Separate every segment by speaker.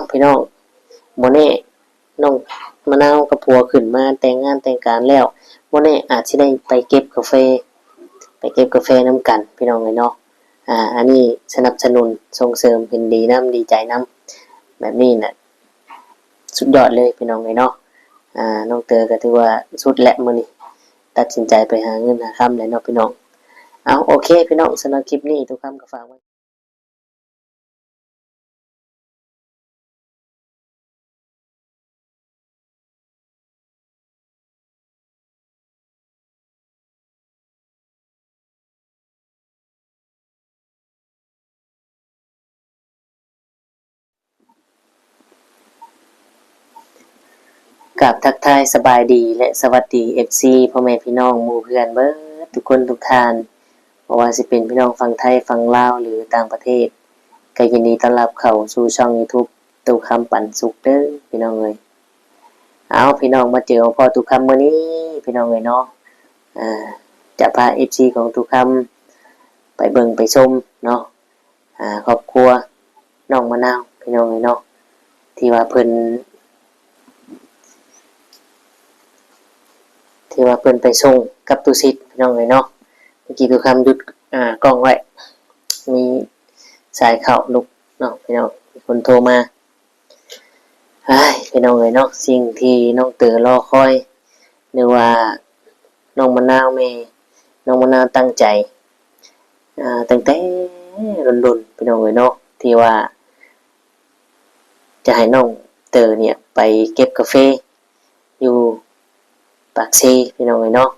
Speaker 1: พี่น้องบ่แน่น้องมะนาวกับผัวขึ้นมาแต่งงานแต่งการแล้วบ่แน่อาจสิได้ไปเก็บกาแฟนํกันพี่น้องเอ้ยเนาะอันนี้สนับสนุนส่งเสริมเห็นดีนํดีใจนํแบบนี้น่ะสุดยอดเลยพี่น้องเอ้ยเนาะน้องเตอก็ถือว่าสุดและมื้อนี้ตัดสินใจไปหาเงินหาค่ำแล้วเนาะพี่น้องเอาโอเคพี่น้องสำหรับคลิปนี้ทุกคำก็ฝากไว้กับทักทายสบายดีและสวัสดี FC พ่อแม่พี่น้องหมู่เพื่อนเบิดทุกคนทุกท่านบ่ว่าสิเป็นพี่น้องฝั่งไทยฝั่งลาวหรือต่างประเทศก็ยินดีต้อนรับเข้าสู่ช่อง YouTube ตู่คำปันสุขเด้อพี่น้องเอ้ยเอาพี่น้องมาเจอพ่อตู่คำมื้อนี้พี่น้องเอ้ยเนาะอ่าจะพา FC ของตู่คำไปเบิ่งไปชมเนาะครอบครัวน้องมะนาวพี่น้องเอ้ยเนาะที่ว่าเพิ่นไปส่งกับตุสิตพี่น้องเอ้ยเนาะเมื่อกี้ตู่คำหยุดกล้องไว้มีสายเข้าลุกเนาะพี่น้องมีคนโทรมาพี่น้องเอ้ยเนาะสิ่งที่น้องเต๋อรอคอยหรือว่าน้องมะนาวแม่น้องมะนาวตั้งใจตั้งแต่รุ่นๆพี่น้องเอ้ยเนาะที่ว่าจะให้น้องเต๋อเนี่ยไปเก็บกาแฟอยู่ปากเซพี่น้องเอ้ยเนาะ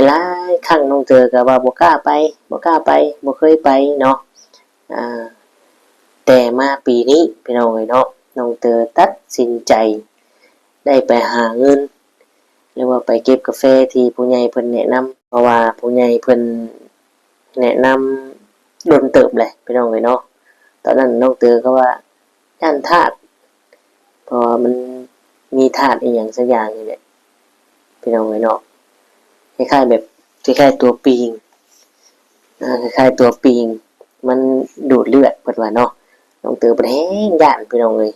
Speaker 1: หลายๆครั้งน้องเต๋อก็ว่าบ่กล้าไปบ่เคยไปเนาะอ่าแต่มาปีนี้พี่น้องเอ้ยเนาะน้องเต๋อตัดสินใจได้ไปหาเงินหรือว่าไปเก็บกาแฟที่ผู้ใหญ่เพิ่นแนะนำเพราะว่าผู้ใหญ่เพิ่นแนะนำโดนเติบเลยพี่น้องเอ้ยเนาะตอนนั้นน้องเต๋อก็ว่าย่านธาตุเพราะว่ามันมีธาตุอีหยังสักอย่างนี่แหละพี่น้องเอ้ยเนาะคล้ายๆแบบคล้ายๆตัวปิงคล้ายๆตัวปิงมันดูดเลือดเพิ่นว่าเนาะน้องเต๋อเพิ่นแฮงย้านพี่น้องเอ้ย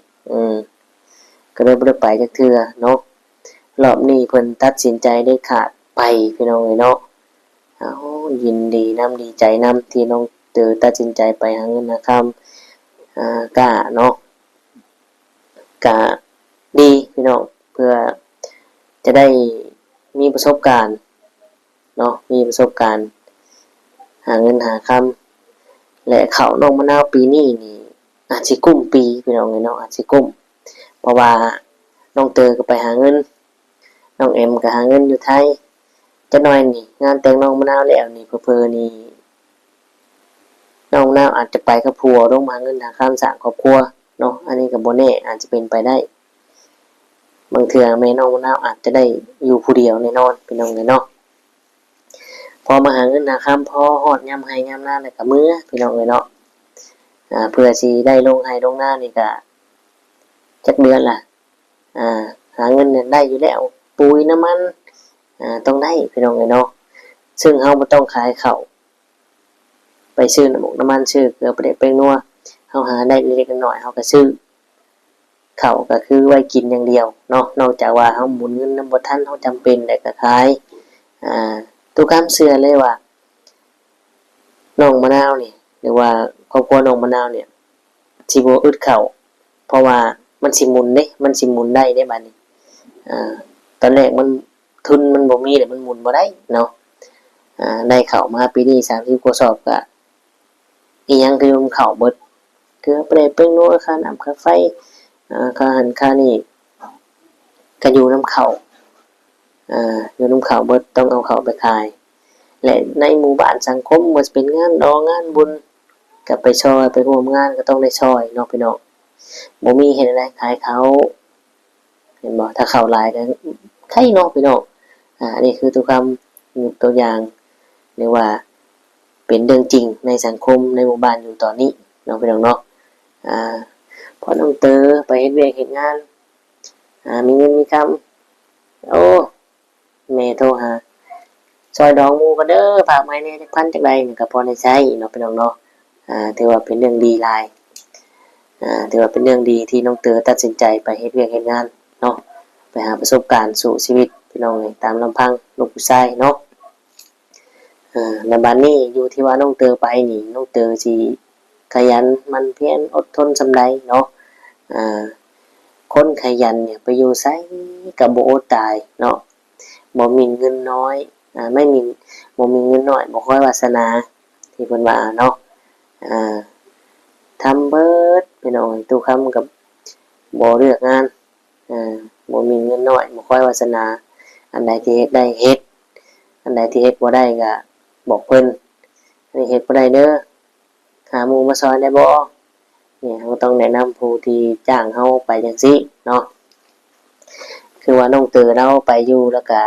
Speaker 1: ก็เลยบ่ได้ไปจักเทื่อเนาะรอบนี้เพิ่นตัดสินใจได้ขาดไปพี่น้องเอ้ยเนาะเอายินดีนำดีใจนำที่น้องเต๋อตัดสินใจไปหาเงินหาคำกล้าเนาะกล้าดีพี่น้องเพื่อจะได้มีประสบการณ์เนาะมีประสบการณ์หาเงินหาคำและข้าวน้องมะนาวปีนี้นี่อาจสิกุ้มปีพี่น้องเอ้ยเนาะอาจสิกุ้มเพราะว่าน้องเต๋อก็ไปหาเงินน้องเอ็มก็หาเงินอยู่ไทยจักหน่อยนี่งานแต่งน้องมะนาวแล้วนี่เผลอๆนี่น้องมะนาวอาจจะไปกับผัวลงมาหาเงินหาคำสร้างครอบครัวเนาะอันนี้ก็บ่แน่อาจจะเป็นไปได้บางเทื่อแม่น้องมะนาวอาจจะได้อยู่ผู้เดียวแน่นอนพี่น้องเอ้ยเนาะพอมาหาเงินหาคำพอฮอดยามไร่ยามนาแล้วก็มื้อพี่น้องเอ้ยเนาะเพื่อสิได้ลงไร่ลงนานี่ก็จักเดือนล่ะหาเงินเนี่ยได้อยู่แล้วปุ๋ยน้ำมันต้องได้พี่น้องเอ้ยเนาะซึ่งเฮาบ่ต้องขายข้าวไปซื้อน้ำมันซื้อเกลือไปเด็ดไปนัวเฮาหาได้เล็กๆน้อยๆเฮาก็ซื้อข้าวก็คือไว้กินอย่างเดียวเนาะนอกจากว่าเฮาหมุนเงินนำบ่ทันเฮาจำเป็นได้ก็ขายตุกคำเชื่อเลยว่าน้องมะนาวนี่หรือว่าครอบครัวน้องมะนาวเนี่ยสิบ่อึดข้าวเพราะว่ามันสิหมุนเด้มันสิหมุนได้เด้บัดนี้ตอนแรกมันทุนมันบ่มีแล้วมันหมุนบ่ได้เนาะได้ข้าวมาปีนี้30กว่าสอบก็อีหยังคือมันเข้าเบิดคือไปได้เบิ่งโน้ค่าน้ำค่าไฟค่าหันค่านี่ก็อยู่นำข้าวอยู่นำข้าวเบิดต้องเอาข้าวไปขายและในหมู่บ้านสังคมบ่ว่าสิเป็นงานดองงานบุญก็ไปช่วยไปร่วมงานก็ต้องได้ช่วยเนาะพี่น้องบ่มีเฮ็ดจั่งใดขายข้าวเห็นบ่ถ้าข้าวหลายก็ไข่เนาะพี่น้องอันนี้คือตัวคำตัวอย่างหรือว่าเป็นเรื่องจริงในสังคมในหมู่บ้านอยู่ตอนนี้เนาะพี่น้องเนาะพอน้องเต๋อไปเฮ็ดเวียกเฮ็ดงานมีเงินมีคำโอ้แม่โทรหาซอยดองหมู่กันเด้อฝากมาให้แหน่จักพันจักใดนี่ก็พอได้ใช้เนาะพี่น้องเนาะถือว่าเป็นเรื่องดีหลาย ถือว่าเป็นเรื่องดีที่น้องเตอตัดสินใจไปเฮ็ดเวียกเฮ็ดงานเนาะไปหาประสบการณ์สู่ชีวิตพี่น้องเลยตามลำพังลูกผู้ชายเนาะในบ้านนี้อยู่ที่ว่าน้องเตอไปนี่น้องเตอสิขยันหมั่นเพียรอดทนส่ำใดเนาะอ่าคนขยันเนี่ยไปอยู่ไสก็บ่อดตายเนาะบ่มีเงินน้อยไม่มีบ่มีเงินน้อยบ่ค่อยวาสนาที่เพิ่นว่าเนาะอ่าทำเบิดพี่น้องทุกคำกับบ่เลือกงานบ่มีเงินน้อยบ่ค่อยวาสนาอันใดที่เฮ็ดได้เฮ็ดอันใดที่เฮ็ดบ่ได้ก็บอกเพิ่นอันนี้เฮ็ดบ่ได้เด้อหาหมู่มาซอยได้บ่เนี่ยเราต้องแนะนำผู้ที่จ้างเฮาไปจังซี่เนาะคือว่าน้องเตอเราไปอยู่แล้วก็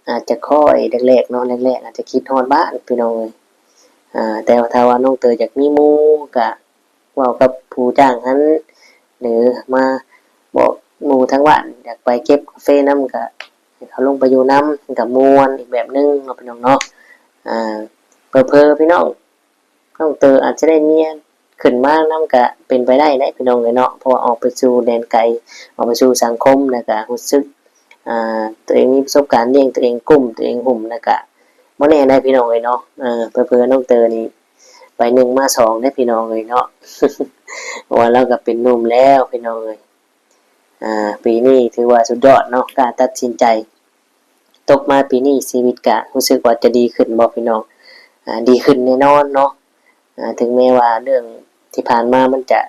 Speaker 1: อาจจะค่อยแรกๆเนาะแรกๆอาจจะคิดฮอดบ้านพี่น้องเอ้ยแต่ว่าถ้าว่าน้องเตออยากมีหมู่ก็เว้ากับผู้จ้างนั้นหรือมาบอกหมู่ทั้งบ้านอยากไปเก็บกาแฟนำก็ให้เขาลงไปอยู่นำก็ม่วนอีกแบบนึงเนาะพี่น้องเนาะเผลอๆพี่น้องเตออาจจะได้เมียขึ้นมานำก็เป็นไปได้พี่น้องเอ้ยเนาะเพราะว่าออกไปสู่แดนไกลออกไปสู่สังคมแล้วก็รู้สึกตัวเองมีประสบการณ์เลี้ยงตัวเองกุ้มตัวเองหุ่มแล้วก็บ่แน่ได้พี่น้องเอ้ยเนาะเผลอๆน้องเตอนี่ไป1มา2ได้พี่น้องเอ้ยเนาะ เพราะว่าเราก็เป็นหนุ่มแล้วพี่น้องเอ้ยปีนี้ถือว่าสุดยอดเนาะการตัดสินใจตกมาปีนี้ชีวิตก็รู้สึกว่าจะดีขึ้นบ่พี่น้องดีขึ้นแน่นอนเนาะถึงแม้ว่าเรื่องที่ผ่านมามันจะ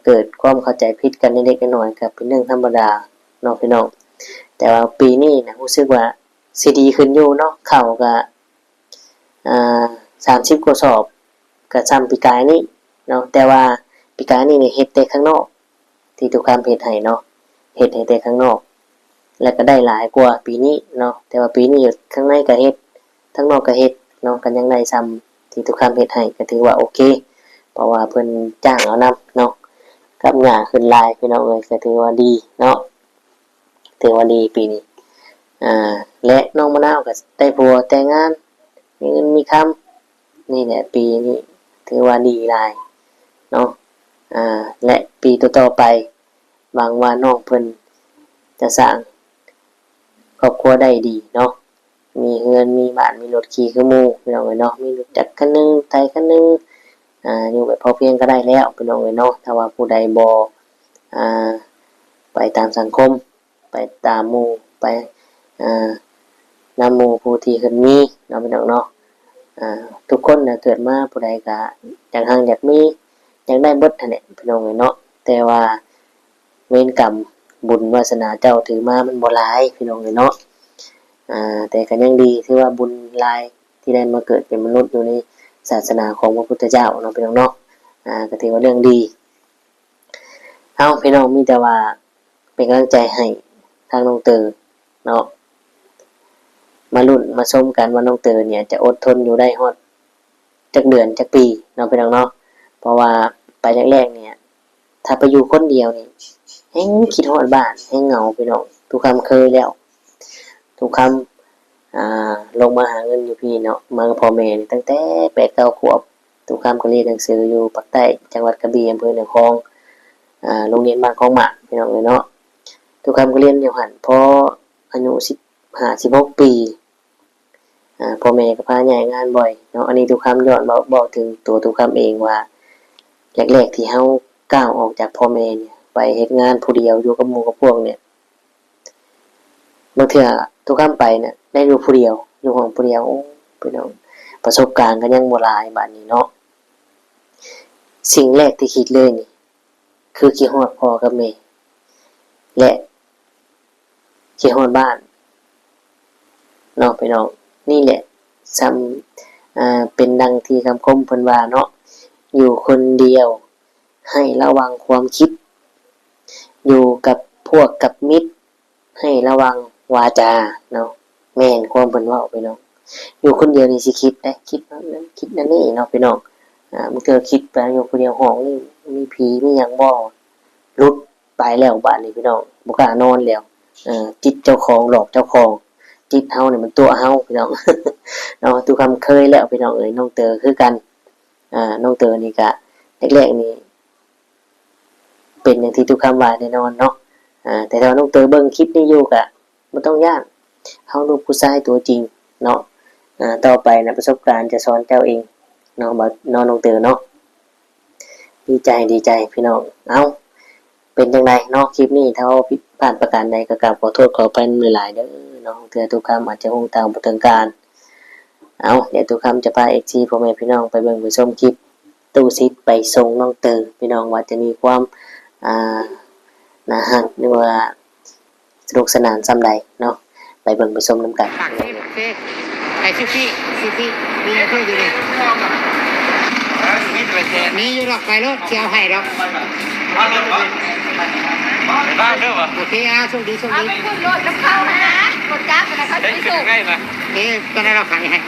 Speaker 1: เกิดความเข้าใจผิดกันเล็กๆน้อยๆก็เป็นเรื่องธรรมดาเนาะพี่น้องแต่ว่าปีนี้นะรู้สึกว่าสิดีขึ้นอยู่เนาะเข้าก็30กว่าสอบก็ซ้ำปีกายนี้เนาะแต่ว่าปีกายนี้เนี่ยเฮ็ดแต่ข้างนอกที่ทุกคำเฮ็ดให้เนาะเฮ็ดให้แต่ข้างนอกแล้วก็ได้หลายกว่าปีนี้เนาะแต่ว่าปีนี้ข้างในก็เฮ็ดข้างนอกก็เฮ็ดเนาะกันยังได้ซ้ำที่ทุกคำเฮ็ดให้ก็ถือว่าโอเคเพราะว่าเพิ่นจ้างเอานำเนาะกับหญ้าขึ้นลายพี่น้องเอ้ยก็ถือว่าดีเนาะถือว่าดีปีนี้และน้องมะนาวก็ได้ผัวแต่งงานมีเงินมีคำนี่แหละปีนี้ถือว่าดีหลายเนาะและปีต่อๆไปหวังว่าน้องเพิ่นจะสร้างครอบครัวได้ดีเนาะมีเฮือนมีบ้านมีรถขี่คือหมู่พี่น้องเอ้ยเนาะมีรถจักรคันนึงไถคันนึงอยู่แบบพอเพียงก็ได้แล้วพี่น้องเอ้ยเนาะถ้าว่าผู้ใดบ่ไปตามสังคมไปตามหมู่ไปนำหมู่ผู้ที่เพิ่นมีเนาะพี่น้องเนาะทุกคนน่ะเกิดมาผู้ใดก็อยากอยากมีอยากได้เบิดนั่นแหละพี่น้องเอ้ยเนาะแต่ว่าเวรกรรมบุญวาสนาเจ้าถือมามันบ่หลายพี่น้องเอ้ยเนาะแต่ก็ยังดีที่ว่าบุญหลายที่ได้มาเกิดเป็นมนุษย์อยู่ในศาสนาของพระพุทธเจ้าเนาะพี่น้องเนาะก็ถือว่าเรื่องดีพี่น้องมีแต่ว่าเป็นกำลังใจให้ทางน้องเตอเนาะมาลุ้นมาชมกันว่าน้องเตอเนี่ยจะอดทนอยู่ได้ฮอดจักเดือนจักปีเนาะพี่น้องเนาะเพราะว่าไปแรกๆเนี่ยถ้าไปอยู่คนเดียวนี่แฮงคิดฮอดบ้านแฮงเหงาพี่น้องทุกคำเคยแล้วทุกคำลงมาหาเงินอยู่พี่เนาะมากับพ่อแม่ตั้งแต่8-9 ขวบทุกคำก็เรียนหนังสืออยู่ภาคใต้จังหวัดกระบี่อำเภอเหนือคลองโรงเรียนบ้านคลองหมากพี่น้องเลยเนาะทุกคำก็เรียนอยู่หันพออายุ15-16 ปีพ่อแม่ก็พาย้ายงานบ่อยเนาะอันนี้ทุกคำย้อนบอกถึงตัวทุกคำเองว่าแรกๆที่เฮาก้าวออกจากพ่อแม่เนี่ยไปเฮ็ดงานผู้เดียวอยู่กับหมู่กับพวกเนี่ยบางเทื่อทุกคำไปเนี่ยได้อยู่ผู้เดียวอยู่ห้องผู้เดียวพี่น้องประสบการณ์ก็ยังบ่หลายบัดนี้เนาะสิ่งแรกที่คิดเลยนี่คือคิดฮอดพ่อกับแม่และคิดฮอดบ้านเนาะพี่น้องนี่แหละซ้ำเป็นดังที่คำคมเพิ่นว่าเนาะอยู่คนเดียวให้ระวังความคิดอยู่กับพวกกับมิตรให้ระวังวาจาเนาะแม่นความเพิ่นเว้าพี่น้องอยู่คนเดียวนี่สิคิดได้คิดนั้นคิดนั่นนี่เนาะพี่น้องมันเกิดคิดไปอยู่คนเดียวห้องนี่มีผีมีหยังบ่หลุดไปแล้วบ้านนี้พี่น้องบ่กล้านอนแล้วจิตเจ้าของหลอกเจ้าของจิตเฮานี่มันตัวเฮาพี่น้อง เนาะทุกคำเคยแล้วพี่น้องเอ้ยน้องเตอคือกันน้องเตอนี่ก็แรกๆนี่ เป็นอย่างที่ทุกคำว่าแน่นอนเนาะแต่ถ้าน้องเตยเบิ่งคลิปนี้อยู่ก็บ่ต้องย่านเฮาลูกผู้ชายตัวจริงเนาะต่อไปนะประสบการณ์จะสอนเจ้าเองเนาะบ่น้องเตยเนาะดีใจพี่น้องเอาเป็นจังไดเนาะคลิปนี้ถ้าผิดพลาดประการใดก็กราบขอโทษขออภัยหลายๆเด้อน้องเตยทุกคำอาจจะคงตามบ่ถึงการเอาเดี๋ยวทุกคำจะพา XG พ่อแม่พี่น้องไปเบิ่งไปชมคลิปตู้ซิดไปส่งน้องเตยพี่น้องว่าจะมีความน่าฮักหรือว่าสนุกสนานซ้ำใดเนาะไปเบิ่งไปชมน้ำกัน
Speaker 2: ปากไอ้ซิฟี่มีอะไรอยู่ดิมีอยู่หรอกไปรถเชียวให้หรอก
Speaker 3: บ้านเด้อวะ
Speaker 2: โอเคส่งดี
Speaker 4: ขึ้นรถแล้วเข้านะรถจักรนะเขาจะไปส่ง
Speaker 3: ง่ายมา
Speaker 2: ตอนนั้นเราขายให้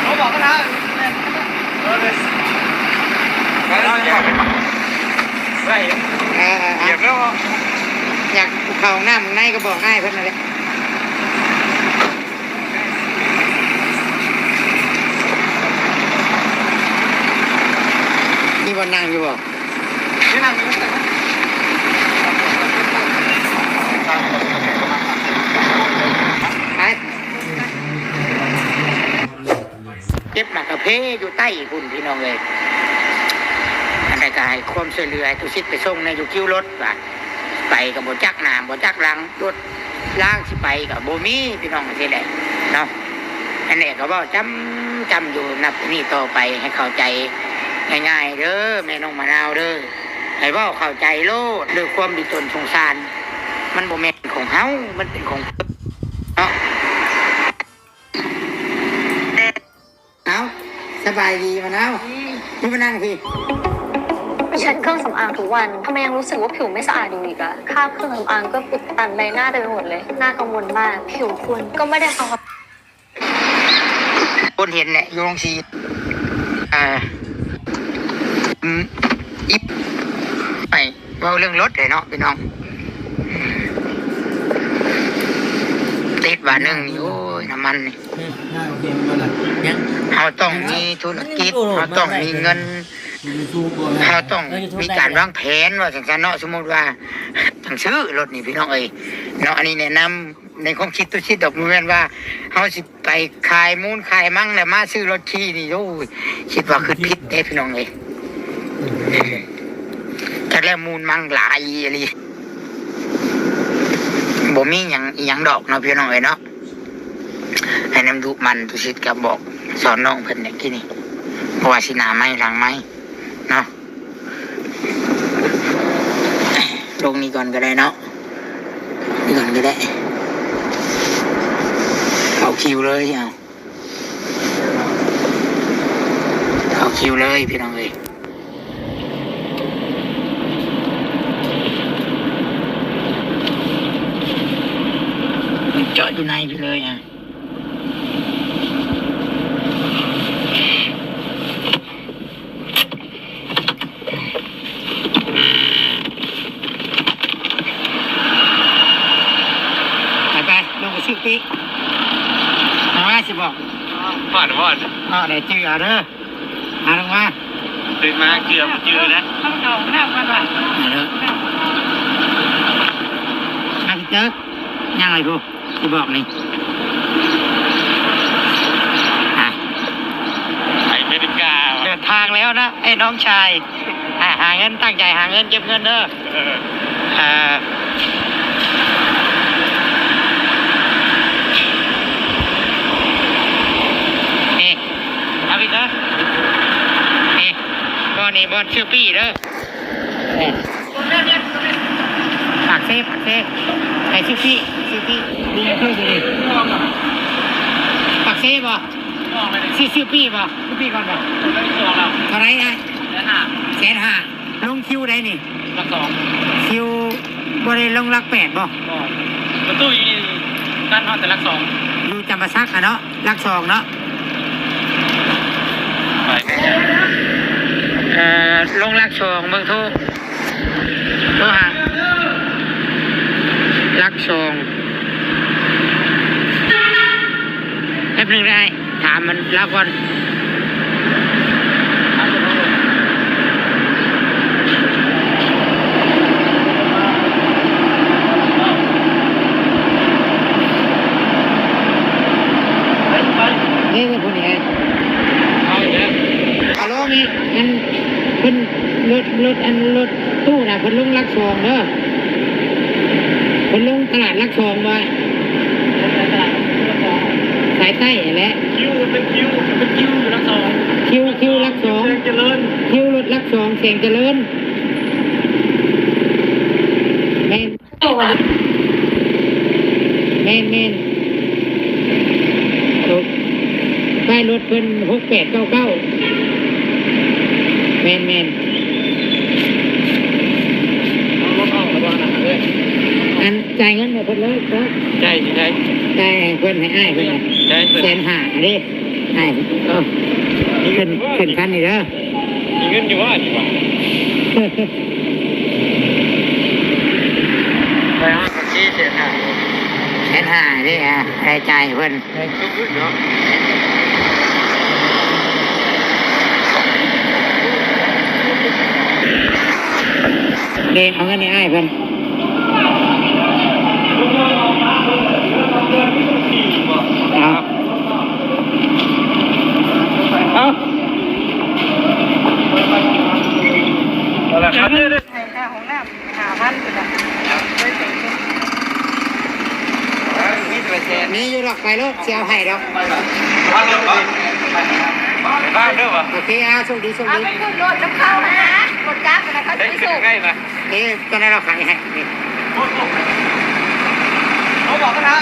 Speaker 3: เขาบอกกันนะเหยียบแล้ว
Speaker 2: อยากเข้าหน้ามึงในก็บอกง่ายเพิ่นนั่นแหละนี่บ่นั่งอยู่บ่
Speaker 3: นี่นั่งอยู่
Speaker 2: เก็บหมากกะเพอยู่ใต้หุ่นพี่น้องเลยอันใดก็ให้ความช่วยเหลือให้ทุกสิทธิ์ไปส่งในอยู่คิวรถว่ะไปกับบ่จักหน้าบ่จักหลังรถล่างสิไปกับบ่มีพี่น้องสิแหละเนาะอันนี้ก็บ่จำอยู่นับนี่ต่อไปให้เข้าใจง่ายๆเด้อแม่น้องมะนาวเด้อให้เว้าเข้าใจโลดด้วยความดีตนสงสารมันบ่แม่นของเฮามันเป็นของเนาะเอาสบายดีมะนาวนี่มานั่งพี่
Speaker 4: ไปเช็ดเครื่องสำอางทุกวันทำไมยังรู้สึกว่าผิวไม่สะอาดอยู่อีกอะคราบเครื่องสำอางก็อุดตันใบหน้าเต็มไปหมดเลยน่ากังวลมากผิวคุณก็ไม่ได้เอา
Speaker 2: คนเห็นแหละโยงสีอิบไปว่าเรื่องรถเลยเนาะพี่น้องติดว่านึงโอ้ยน้ำมันนี่เราต้องมีธุรกิจเราต้องมีเงินเราต้องมีการวางแผนว่าสังกัดเนาะสมมติว่าต้องซื้อรถนี่พี่น้องเอ้ยเนาะอันนี้แนะนำในความคิดตัวคิดดอกมือแม่นว่าเขาสิไปขายมูลขายมั่งแล้วมาซื้อรถที่นี่โอ้ยคิดว่าคือผิดเด้พี่น้องเอ้ยแต่แล้วมูลมั่งหลายอะไรบ่มีอย่างดอกเนาะพี่น้องเอ้ยเนาะให้นำดูมันตุชิดกับบอกสอนน้องเพิ่นอย่างที่นี่เพราะว่าสิหน้าไม้หลังไม้เนาะลงนี่ก่อนก็ได้เนาะนี่ก่อนก็ได้เข้าคิวเลยเข้าคิวเลยพี่น้องเอ้ยจอดอยู่ในไปเลยไปลงไปชื่อปิ๊กเอาว่าสิบอก
Speaker 3: ผ่าน
Speaker 2: เดี๋ยวจื้อเอาเด้อลงมา
Speaker 3: ตื่นมาเกือบจืดนะ
Speaker 2: ต้องเอาหน้ามันว่ะเด้อพี่เจอยังไงพูสิบอกนี่
Speaker 3: ไปอเมริกา
Speaker 2: เดินทางแล้วนะไอ้น้องชายหาเงินตั้งใจหาเงินเก็บเงินเด้อนี่เอาพี่เจอนี่บอลนี่บอลชื่อปี้เด้อปากเซ่ไอ้ชื่อปี้ดีเพื่อนดีปากเซ่บ่ชื่อปี้ก่อนบ่เท่าไร150,000ลงคิวได้นี่
Speaker 3: ลัก2
Speaker 2: คิวบ่ได้ลงลัก8บ่
Speaker 3: ประตูอีด้านนอกแต่ลัก2
Speaker 2: อยู่จำปาสักเนาะลัก2เนาะลงลัก2เมืองโทหาลัก2แป๊บนึงได้ถามมันรับก่อน รถตู้น่ะเพิ่นลงลักซองเด้อเพิ่นลงตลาดลักซองบ่สายใต้แหละ
Speaker 3: คิวเป็นคิวอยู่รักสอง
Speaker 2: คิวลักซอง
Speaker 3: เจริญ
Speaker 2: คิวรถลักซองเสียงเจริญแม่นถูกป้ายรถเพิ่น6899แม่น
Speaker 3: รถออกระวังนะเลย
Speaker 2: อันจ่ายเงินให้เพิ่นเลยครับ
Speaker 3: ใช่
Speaker 2: จ่ายให้เพิ่นให้อ้ายเพิ่นน่ะ
Speaker 3: ใช่
Speaker 2: แสนห้าอันนี้อ้ายขึ้นคันนี่เด้อ
Speaker 3: มีเงินอยู่ว่าดีกว่าไปห้างกับที่เสียหาย
Speaker 2: แสนห้านี่อ่ะให้จ่ายให้เพิ่น
Speaker 3: แพงทุกเนาะ
Speaker 2: เด้เอาเงินให้อ้ายเพิ่นเอา
Speaker 3: เอาอะไรครับเนี่ย
Speaker 5: ให้ค่าของน้ำ5,000พุ่นน่ะเลยเต็มที่
Speaker 3: มีแต่แชร์
Speaker 2: มีอยู่ดอกไปลูกเสียวให้ดอก
Speaker 3: บ้านเด้อบ้านเด้อวะ
Speaker 2: โอเคโชคดี
Speaker 5: เอาไปขึ้นรถน้ำเข้านะรถจักรนะเขา
Speaker 3: ได้
Speaker 5: ไป
Speaker 3: ขึ้น
Speaker 5: ส่ง
Speaker 3: ใกล้นะ
Speaker 2: นี่ก็ได้เราขายให้นี่
Speaker 3: เขาบอกกันนะ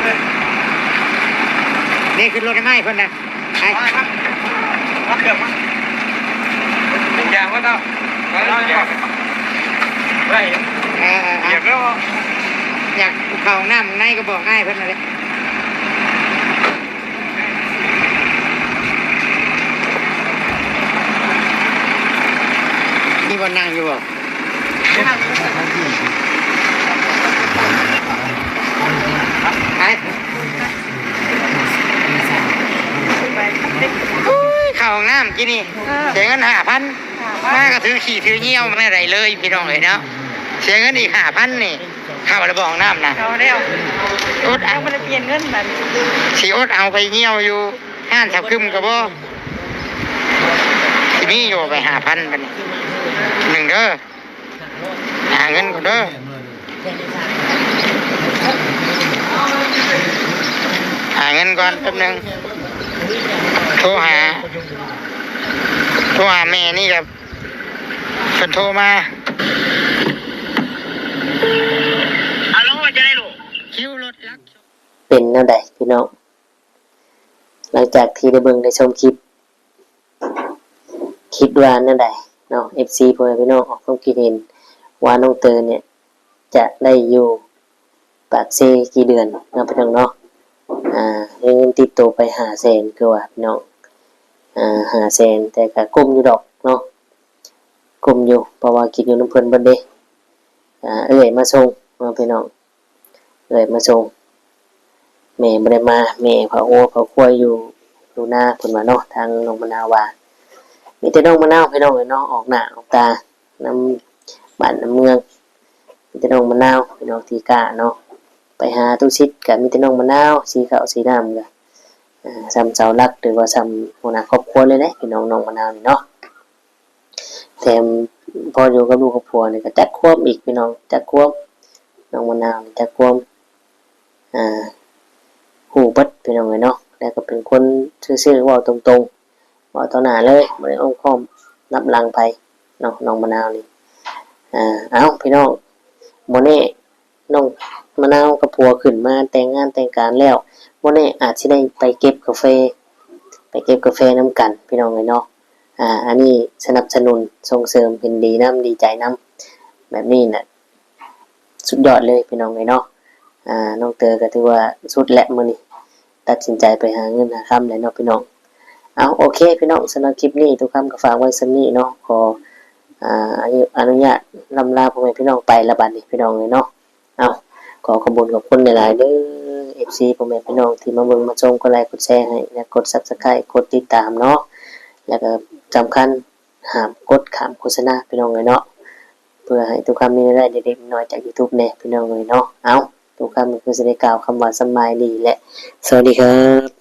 Speaker 3: เลย
Speaker 2: นี่ขึ้นรถให้ไหมเพิ่นน่ะไป
Speaker 3: มาเกือบมาเป็นยางว่าเท่าไปแล้วเนี่ยไป เหยียบแล้ว
Speaker 2: อยากเข้าห้องน้ำในก็บอกอ้ายเพิ่นนั่นแหละนี่บ่นั่งอยู่บ่ไปเข้าห้องน้ำกินนี่เสียเงิน5,000มาก็ถือขี่ถือเงี้ยวไม่ได้เลยพี่น้องเอ้ยเนาะเสียเงินอีก5,000นี่เข้าระบอกน้ำนะ
Speaker 5: เอาแล้ว
Speaker 2: อดเอา
Speaker 5: เอาบ่ได้เปลี่ยนเงินบัด
Speaker 2: สิอดเอาไปเงี้ยวอยู่ห้านแถวคึมกับบ่สิมีอยู่ไป5,000บัดนี้หนึ่งเด้อหาเงินก่อนเด้อหาเงินก่อนแป๊บนึงโทรหาแม่นี่กับเพิ่นโทรมาเอาลงว่าจะได้ลูกคิวรถลัก
Speaker 1: เป็นแนวใดพี่น้องหลังจากที่ได้เบิ่งได้ชมคลิปคิดว่าแนวใดเนาะ FC พ่อแม่พี่น้องออกความคิดเห็นว่าน้องเตอเนี่ยจะได้อยู่ปากเซกี่เดือนเนาะพี่น้องเนาะเงินติดตัวไป500,000คือว่าพี่น้อง500,000แต่ก็กุ้มอยู่ดอกเนาะกุ้มอยู่เพราะว่าคิดอยู่น้ำเพิ่นเบิดเด้เอ้ยมาส่งเนาะพี่น้องเอ้ยมาส่งแม่บ่ได้มาแม่เขาครัวอยู่ดูหน้าเพิ่นว่าเนาะทางน้องมะนาวว่ามีแต่น้องมะนาวพี่น้องเอ้ยเนาะออกหน้าออกตานำบ้านนำเมืองมีแต่น้องมะนาวพี่น้องที่กะเนาะไปหาตู้ชิดก็มีแต่น้องมะนาวสีขาวสีดำก็ซ้ำเสาหลักหรือว่าซ้ำหัวหน้าครอบครัวเลยแหละพี่น้องน้องมะนาวนี่เนาะแถมพออยู่กับลูกกับผัวนี่ก็จักควบอีกพี่น้องจักควบน้องมะนาวนี่จักควบหูเบิดพี่น้องเลยเนาะแล้วก็เป็นคนซื่อๆเว้าตรงๆเว้าต่อหน้าเลยบ่ได้อ้อมค้อมนับหลังไปเนาะน้องมะนาวนี่เอ้าพี่น้องบ่แน่น้องมะนาวกับผัวขึ้นมาแต่งงานแต่งการแล้วบ่แน่อาจสิได้ไปเก็บกาแฟนํกันพี่น้องเลยเนาะอันนี้สนับสนุนส่งเสริมเป็นดีนํดีใจนํแบบนี้น่ะสุดยอดเลยพี่น้องเลยเนาะน้องเตอก็ถือว่าสุดและมื้อนี้ตัดสินใจไปหาเงินหาค่ำแล้วเนาะพี่น้องเอาโอเคพี่น้องสำหรับคลิปนี้ทุกคำก็ฝากไว้ซั่นนี้เนาะขออนุญาตลำลาพ่อแม่พี่น้องไปละบัดนี้พี่น้องเลยเนาะเอาขอบคุณหลายๆเด้อ FC พ่อแม่พี่น้องที่มาเบิ่งมาชมกดไลค์กดแชร์ให้และกด Subscribe กดติดตามเนาะแล้วก็สำคัญห้ามกดข้ามโฆษณาพี่น้องเลยเนาะเพื่อให้ทุกคำมีรายได้เด็กๆน้อยจาก YouTube แน่พี่น้องเลยเนาะเอาทุกคำก็คือสิได้กล่าวคำว่าสำบายดีและสวัสดีครับ